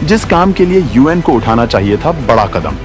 जिस काम के लिए यूएन को उठाना चाहिए था बड़ा कदम,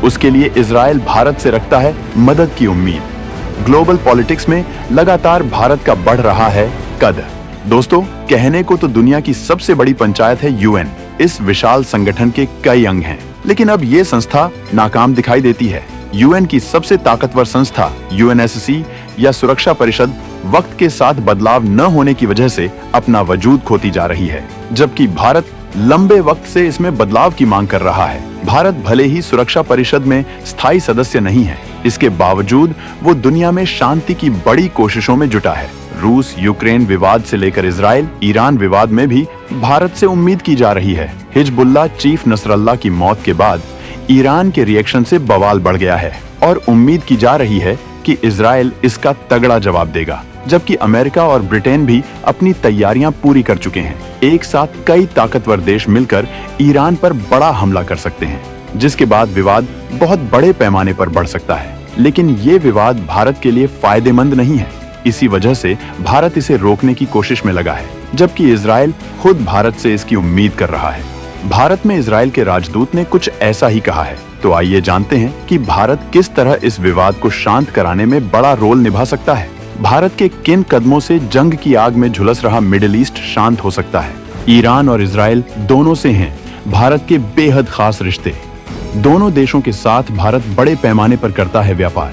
उसके लिए इजराइल भारत से रखता है मदद की उम्मीद। ग्लोबल पॉलिटिक्स में लगातार भारत का बढ़ रहा है कद। दोस्तों, कहने को तो दुनिया की सबसे बड़ी पंचायत है यूएन। इस विशाल संगठन के कई अंग हैं, लेकिन अब ये संस्था नाकाम दिखाई देती है। यूएन की सबसे ताकतवर संस्था यूएनएससी या सुरक्षा परिषद वक्त के साथ बदलाव न होने की वजह से अपना वजूद खोती जा रही है, जबकि भारत लंबे वक्त से इसमें बदलाव की मांग कर रहा है। भारत भले ही सुरक्षा परिषद में स्थायी सदस्य नहीं है, इसके बावजूद वो दुनिया में शांति की बड़ी कोशिशों में जुटा है। रूस यूक्रेन विवाद से लेकर इजराइल ईरान विवाद में भी भारत से उम्मीद की जा रही है। हिजबुल्लाह चीफ नसरल्लाह की मौत के बाद ईरान के रिएक्शन से बवाल बढ़ गया है और उम्मीद की जा रही है कि इजराइल इसका तगड़ा जवाब देगा, जबकि अमेरिका और ब्रिटेन भी अपनी तैयारियां पूरी कर चुके हैं। एक साथ कई ताकतवर देश मिलकर ईरान पर बड़ा हमला कर सकते हैं, जिसके बाद विवाद बहुत बड़े पैमाने पर बढ़ सकता है। लेकिन ये विवाद भारत के लिए फायदेमंद नहीं है। इसी वजह से भारत इसे रोकने की कोशिश में लगा है, जबकि इजराइल खुद भारत से इसकी उम्मीद कर रहा है। भारत में इजराइल के राजदूत ने कुछ ऐसा ही कहा है। तो आइए जानते हैं कि भारत किस तरह इस विवाद को शांत कराने में बड़ा रोल निभा सकता है। भारत के किन कदमों से जंग की आग में झुलस रहा मिडिल ईस्ट शांत हो सकता है। ईरान और इजराइल दोनों से हैं भारत के बेहद खास रिश्ते। दोनों देशों के साथ भारत बड़े पैमाने पर करता है व्यापार।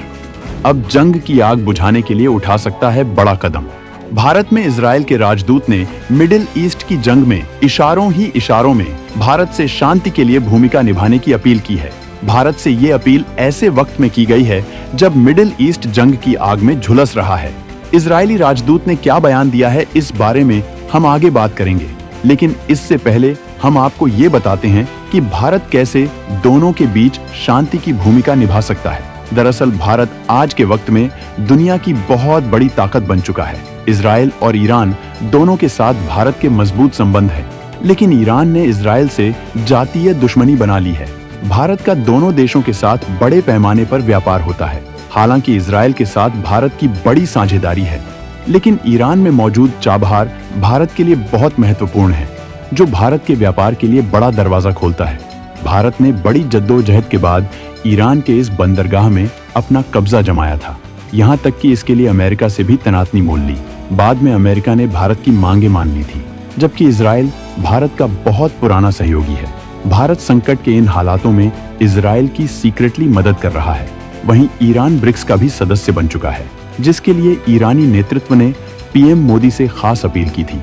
अब जंग की आग बुझाने के लिए उठा सकता है बड़ा कदम। भारत में इजराइल के राजदूत ने मिडिल ईस्ट की जंग में इशारों में भारत से शांति के लिए भूमिका निभाने की अपील की है। भारत से ये अपील ऐसे वक्त में की गई है जब मिडिल ईस्ट जंग की आग में झुलस रहा है। इजरायली राजदूत ने क्या बयान दिया है, इस बारे में हम आगे बात करेंगे, लेकिन इससे पहले हम आपको ये बताते हैं कि भारत कैसे दोनों के बीच शांति की भूमिका निभा सकता है। दरअसल भारत आज के वक्त में दुनिया की बहुत बड़ी ताकत बन चुका है। इजराइल और ईरान दोनों के साथ भारत के मजबूत संबंध है, लेकिन ईरान ने इजराइल से जातीय दुश्मनी बना ली है। भारत का दोनों देशों के साथ बड़े पैमाने पर व्यापार होता है। हालांकि इजराइल के साथ भारत की बड़ी साझेदारी है, लेकिन ईरान में मौजूद चाबहार भारत के लिए बहुत महत्वपूर्ण है, जो भारत के व्यापार के लिए बड़ा दरवाजा खोलता है। भारत ने बड़ी जद्दोजहद के बाद ईरान के इस बंदरगाह में अपना कब्जा जमाया था, यहाँ तक कि इसके लिए अमेरिका से भी तनातनी मोल ली। बाद में अमेरिका ने भारत की मांगे मान ली थी, जबकि इजराइल भारत का बहुत पुराना सहयोगी है। भारत संकट के इन हालातों में इजराइल की सीक्रेटली मदद कर रहा है। वहीं ईरान ब्रिक्स का भी सदस्य बन चुका है, जिसके लिए ईरानी नेतृत्व ने पीएम मोदी से खास अपील की थी।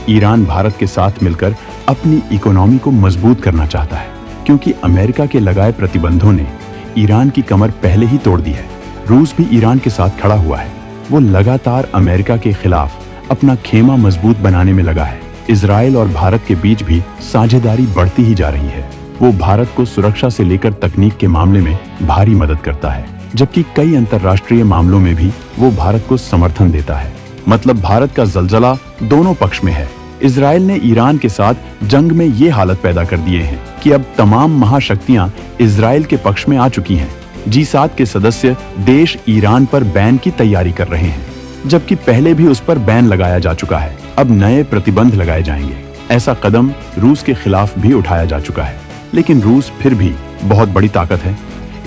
ईरान भारत के साथ मिलकर अपनी इकोनॉमी को मजबूत करना चाहता है, क्योंकि अमेरिका के लगाए प्रतिबंधों ने ईरान की कमर पहले ही तोड़ दी है। रूस भी ईरान के साथ खड़ा हुआ है। वो लगातार अमेरिका के खिलाफ अपना खेमा मजबूत बनाने में लगा है। इजराइल और भारत के बीच भी साझेदारी बढ़ती ही जा रही है। वो भारत को सुरक्षा से लेकर तकनीक के मामले में भारी मदद करता है, जबकि कई अंतर्राष्ट्रीय मामलों में भी वो भारत को समर्थन देता है। मतलब भारत का जलजला दोनों पक्ष में है। इजराइल ने ईरान के साथ जंग में ये हालत पैदा कर दिए हैं कि अब तमाम महाशक्तियां इजराइल के पक्ष में आ चुकी हैं। G7 के सदस्य देश ईरान पर बैन की तैयारी कर रहे हैं, जबकि पहले भी उस पर बैन लगाया जा चुका है। अब नए प्रतिबंध लगाए जाएंगे। ऐसा कदम रूस के खिलाफ भी उठाया जा चुका है, लेकिन रूस फिर भी बहुत बड़ी ताकत है।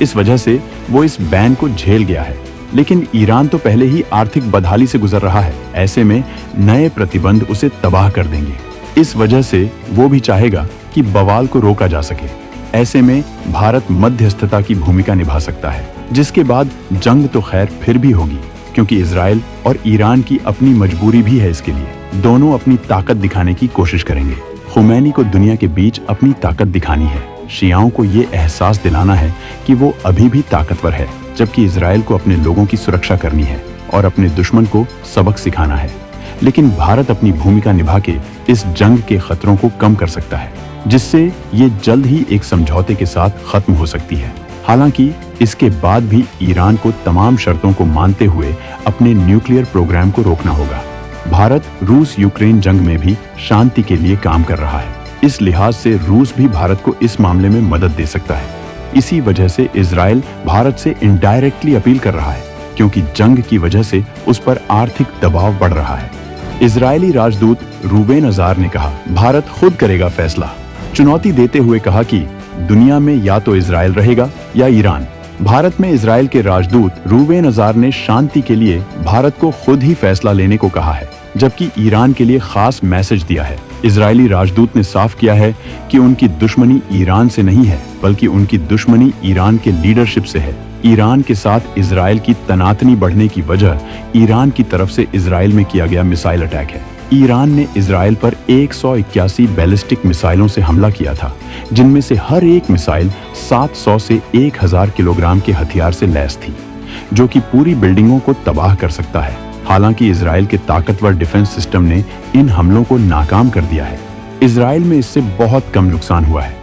इस वजह से वो इस बैन को झेल गया है, लेकिन ईरान तो पहले ही आर्थिक बदहाली से गुजर रहा है। ऐसे में नए प्रतिबंध उसे तबाह कर देंगे। इस वजह से वो भी चाहेगा कि बवाल को रोका जा सके। ऐसे में भारत मध्यस्थता की भूमिका निभा सकता है, जिसके बाद जंग तो खैर फिर भी होगी, क्योंकि इजराइल और ईरान की अपनी मजबूरी भी है। इसके लिए दोनों अपनी ताकत दिखाने की कोशिश करेंगे। खुमैनी को दुनिया के बीच अपनी ताकत दिखानी है। शियाओं को ये एहसास दिलाना है कि वो अभी भी ताकतवर है, जबकि इजराइल को अपने लोगों की सुरक्षा करनी है और अपने दुश्मन को सबक सिखाना है। लेकिन भारत अपनी भूमिका निभा के इस जंग के खतरों को कम कर सकता है, जिससे ये जल्द ही एक समझौते के साथ खत्म हो सकती है। हालांकि इसके बाद भी ईरान को तमाम शर्तों को मानते हुए अपने न्यूक्लियर प्रोग्राम को रोकना होगा। भारत रूस यूक्रेन जंग में भी शांति के लिए काम कर रहा है। इस लिहाज से रूस भी भारत को इस मामले में मदद दे सकता है। इसी वजह से इजराइल भारत से इनडायरेक्टली अपील कर रहा है, क्योंकि जंग की वजह से उस पर आर्थिक दबाव बढ़ रहा है। इजरायली राजदूत रूबेन अजार ने कहा, भारत खुद करेगा फैसला, चुनौती देते हुए कहा कि दुनिया में या तो इजराइल रहेगा या ईरान। भारत में इजराइल के राजदूत रूबेन अजार ने शांति के लिए भारत को खुद ही फैसला लेने को कहा है, जबकि ईरान के लिए खास मैसेज दिया है। इजरायली राजदूत ने साफ किया है कि उनकी दुश्मनी ईरान से नहीं है, बल्कि उनकी दुश्मनी ईरान के लीडरशिप से है। ईरान के साथ इजराइल की तनातनी बढ़ने की वजह ईरान की तरफ से इजराइल में किया गया मिसाइल अटैक है। ईरान ने इजराइल पर 181 बैलिस्टिक मिसाइलों से हमला किया था, जिनमें से हर एक मिसाइल 700 से 1000 किलोग्राम के हथियार से लैस थी, जो कि पूरी बिल्डिंगों को तबाह कर सकता है। हालांकि इजराइल के ताकतवर डिफेंस सिस्टम ने इन हमलों को नाकाम कर दिया है। इजराइल में इससे बहुत कम नुकसान हुआ है,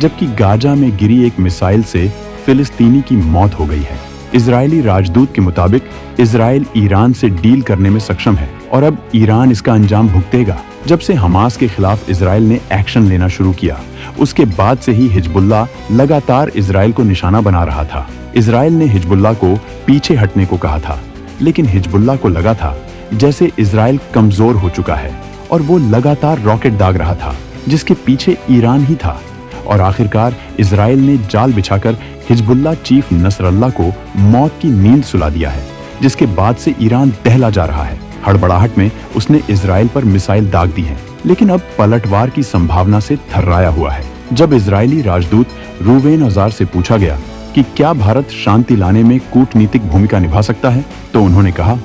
जबकि गाजा में गिरी एक मिसाइल से फिलिस्तीनी की मौत हो गई है। इजरायली राजदूत के मुताबिक इजराइल ईरान से डील करने में सक्षम है और अब ईरान इसका अंजाम भुगतेगा। जब से हमास के खिलाफ इजराइल ने एक्शन लेना शुरू किया, उसके बाद से ही हिजबुल्लाह लगातार इजराइल को निशाना बना रहा था। इजराइल ने हिजबुल्लाह को पीछे हटने को कहा था, लेकिन हिजबुल्लाह को लगा था जैसे इजराइल कमजोर हो चुका है और वो लगातार रॉकेट दाग रहा था, जिसके पीछे ईरान ही था। और आखिरकार इजराइल ने जाल बिछाकर हिजबुल्लाह चीफ नसरल्लाह को मौत की नींद सुला दिया है, जिसके बाद से ईरान दहला जा रहा है। हड़बड़ाहट में उसने इजराइल पर मिसाइल दाग दी है, लेकिन अब पलटवार की संभावना से थर्राया हुआ है। जब इजरायली राजदूत रूबेन अजार से पूछा गया कि क्या भारत शांति लाने में कूटनीतिक भूमिका निभा सकता है, तो उन्होंने कहा,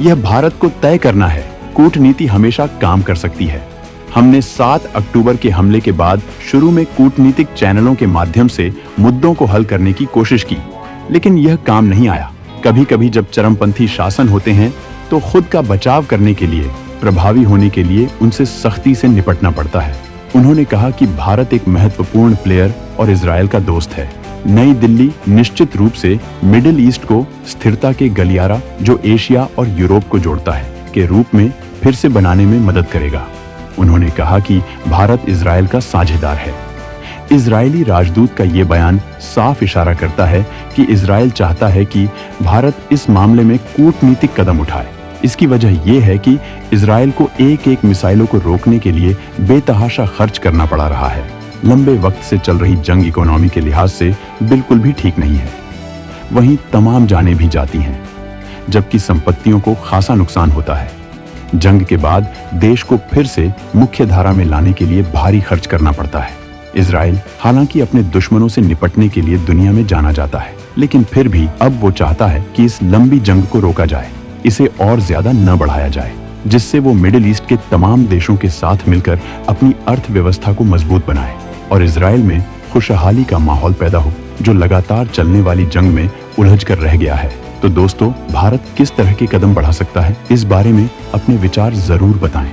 यह भारत को तय करना है। कूटनीति हमेशा काम कर सकती है। हमने 7 अक्टूबर के हमले के बाद शुरू में कूटनीतिक चैनलों के माध्यम से मुद्दों को हल करने की कोशिश की, लेकिन यह काम नहीं आया। कभी-कभी जब चरमपंथी शासन होते हैं तो खुद का बचाव करने के लिए, प्रभावी होने के लिए उनसे सख्ती से निपटना पड़ता है। उन्होंने कहा कि भारत एक महत्वपूर्ण प्लेयर और इजराइल का दोस्त है। नई दिल्ली निश्चित रूप से मिडिल ईस्ट को स्थिरता के गलियारा जो एशिया और यूरोप को जोड़ता है के रूप में फिर से बनाने में मदद करेगा। उन्होंने कहा कि भारत इजराइल का साझेदार है। इजरायली राजदूत का ये बयान साफ इशारा करता है कि इजराइल चाहता है कि भारत इस मामले में कूटनीतिक कदम उठाए। इसकी वजह यह है कि इजराइल को एक-एक मिसाइलों को रोकने के लिए बेतहाशा खर्च करना पड़ा रहा है। लंबे वक्त से चल रही जंग इकोनॉमी के लिहाज से बिल्कुल भी ठीक नहीं है। वहीं तमाम जानें भी जाती हैं, जबकि संपत्तियों को खासा नुकसान होता है। जंग के बाद देश को फिर से मुख्य धारा में लाने के लिए भारी खर्च करना पड़ता है। इजराइल हालांकि अपने दुश्मनों से निपटने के लिए दुनिया में जाना जाता है, लेकिन फिर भी अब वो चाहता है कि इस लंबी जंग को रोका जाए, इसे और ज्यादा न बढ़ाया जाए, जिससे वो मिडिल ईस्ट के तमाम देशों के साथ मिलकर अपनी अर्थव्यवस्था को मजबूत बनाए और इजराइल में खुशहाली का माहौल पैदा हो, जो लगातार चलने वाली जंग में उलझ कर रह गया है। तो दोस्तों, भारत किस तरह के कदम बढ़ा सकता है, इस बारे में अपने विचार जरूर बताएं।